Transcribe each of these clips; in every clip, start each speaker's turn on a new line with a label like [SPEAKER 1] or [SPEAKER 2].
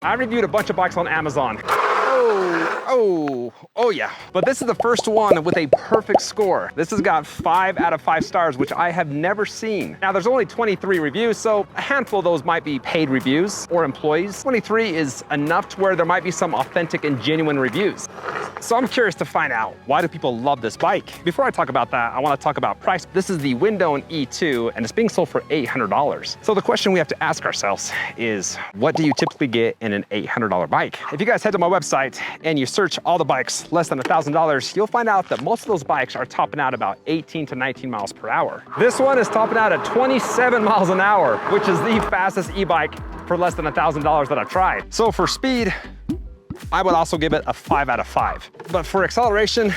[SPEAKER 1] I reviewed a bunch of bikes on Amazon. Oh yeah. But this is the first one with a perfect score. This has got 5 out of 5 stars, which I have never seen. Now there's only 23 reviews, so a handful of those might be paid reviews or employees. 23 is enough to where there might be some authentic and genuine reviews. So I'm curious to find out, why do people love this bike? Before I talk about that, I want to talk about price. This is the Windone E2 and it's being sold for $800. So the question we have to ask ourselves is, what do you typically get in an $800 bike? If you guys head to my website and you search all the bikes less than $1,000, you'll find out that most of those bikes are topping out about 18 to 19 miles per hour. This one is topping out at 27 miles an hour, which is the fastest e-bike for less than $1,000 that I've tried. So for speed, I would also give it a 5 out of 5. But for acceleration,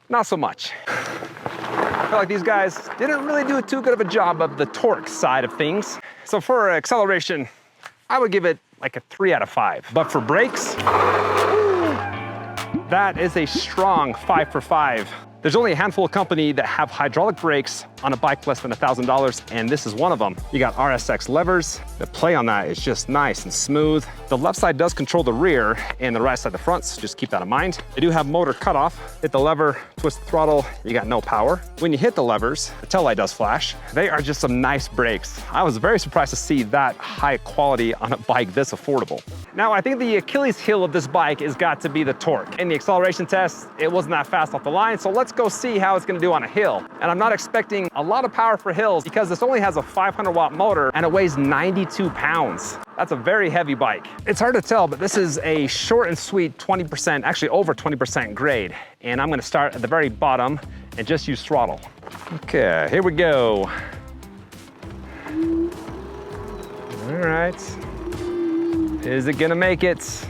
[SPEAKER 1] not so much. I feel like these guys didn't really do too good of a job of the torque side of things. So for acceleration, I would give it like a 3 out of 5. But for brakes, that is a strong 5 for 5. There's only a handful of companies that have hydraulic brakes on a bike less than $1,000, and this is one of them. You got RSX levers. The play on that is just nice and smooth. The left side does control the rear, and the right side the front, so just keep that in mind. They do have motor cutoff. Hit the lever, twist the throttle, you got no power. When you hit the levers, the tail light does flash. They are just some nice brakes. I was very surprised to see that high quality on a bike this affordable. Now, I think the Achilles heel of this bike has got to be the torque. In the acceleration test, it wasn't that fast off the line, so let's go see how it's gonna do on a hill. And I'm not expecting a lot of power for hills because this only has a 500-watt motor and it weighs 92 pounds. That's a very heavy bike. It's hard to tell, but this is a short and sweet 20%, actually over 20% grade. And I'm gonna start at the very bottom and just use throttle. Okay, here we go. All right. Is it gonna make it?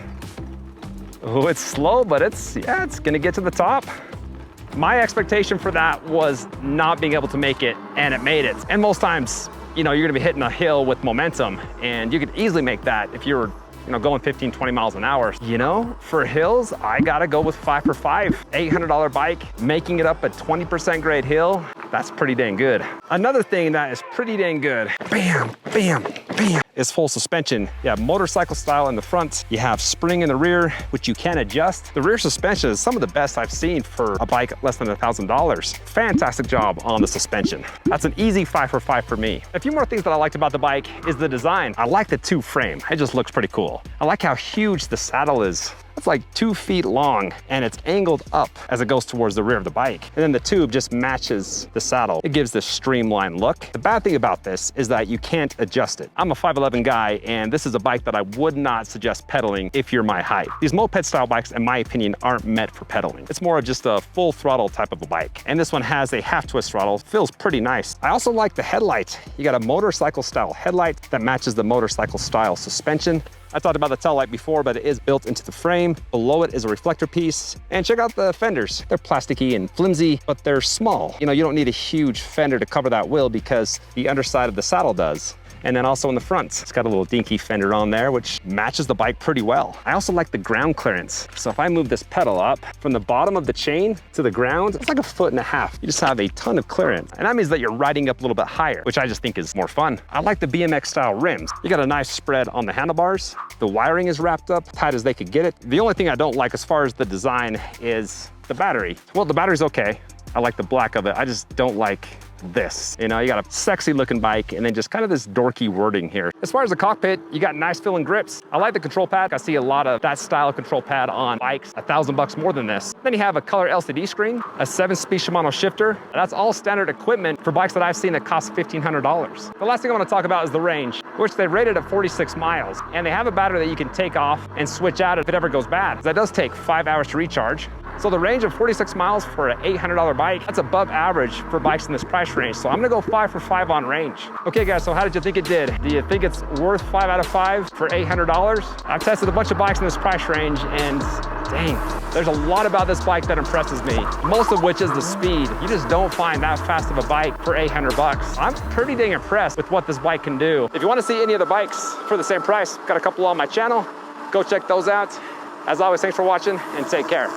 [SPEAKER 1] Oh, it's slow, but it's gonna get to the top. My expectation for that was not being able to make it, and it made it. And most times, you know, you're gonna be hitting a hill with momentum, and you could easily make that if you're, you know, going 15, 20 miles an hour. You know, for hills, I gotta go with 5 for 5. $800 bike, making it up a 20% grade hill, that's pretty dang good. Another thing that is pretty dang good, bam, bam, bam, is full suspension. You have motorcycle style in the front, you have spring in the rear, which you can adjust. The rear suspension is some of the best I've seen for a bike less than $1,000. Fantastic job on the suspension. That's an easy 5 for 5 for me. A few more things that I liked about the bike is the design. I like the tube frame, it just looks pretty cool. I like how huge the saddle is. It's like 2 feet long and it's angled up as it goes towards the rear of the bike. And then the tube just matches the saddle. It gives this streamlined look. The bad thing about this is that you can't adjust it. I'm a 5'11" guy and this is a bike that I would not suggest pedaling if you're my height. These moped style bikes, in my opinion, aren't meant for pedaling. It's more of just a full throttle type of a bike. And this one has a half twist throttle, feels pretty nice. I also like the headlight. You got a motorcycle style headlight that matches the motorcycle style suspension. I talked about the tail light before, but it is built into the frame. Below it is a reflector piece. And check out the fenders. They're plasticky and flimsy, but they're small. You know, you don't need a huge fender to cover that wheel because the underside of the saddle does. And then also in the front, it's got a little dinky fender on there, which matches the bike pretty well. I also like the ground clearance. So if I move this pedal up from the bottom of the chain to the ground, it's like 1.5 feet. You just have a ton of clearance. And that means that you're riding up a little bit higher, which I just think is more fun. I like the BMX style rims. You got a nice spread on the handlebars. The wiring is wrapped up tight as they could get it. The only thing I don't like as far as the design is the battery. Well, the battery's okay. I like the black of it. I just don't like this. You know, you got a sexy looking bike and then just kind of this dorky wording here. As far as the cockpit, you got nice feeling grips. I like the control pad. I see a lot of that style of control pad on bikes, $1,000 more than this. Then you have a color LCD screen, a 7-speed Shimano shifter. That's all standard equipment for bikes that I've seen that cost $1,500. The last thing I want to talk about is the range, which they rated at 46 miles. And they have a battery that you can take off and switch out if it ever goes bad. That does take 5 hours to recharge. So the range of 46 miles for an $800 bike, that's above average for bikes in this price range. So I'm gonna go 5 for 5 on range. Okay guys, so how did you think it did? Do you think it's worth 5 out of 5 for $800? I've tested a bunch of bikes in this price range and dang, there's a lot about this bike that impresses me. Most of which is the speed. You just don't find that fast of a bike for $800. I'm pretty dang impressed with what this bike can do. If you wanna see any of the bikes for the same price, got a couple on my channel, go check those out. As always, thanks for watching and take care.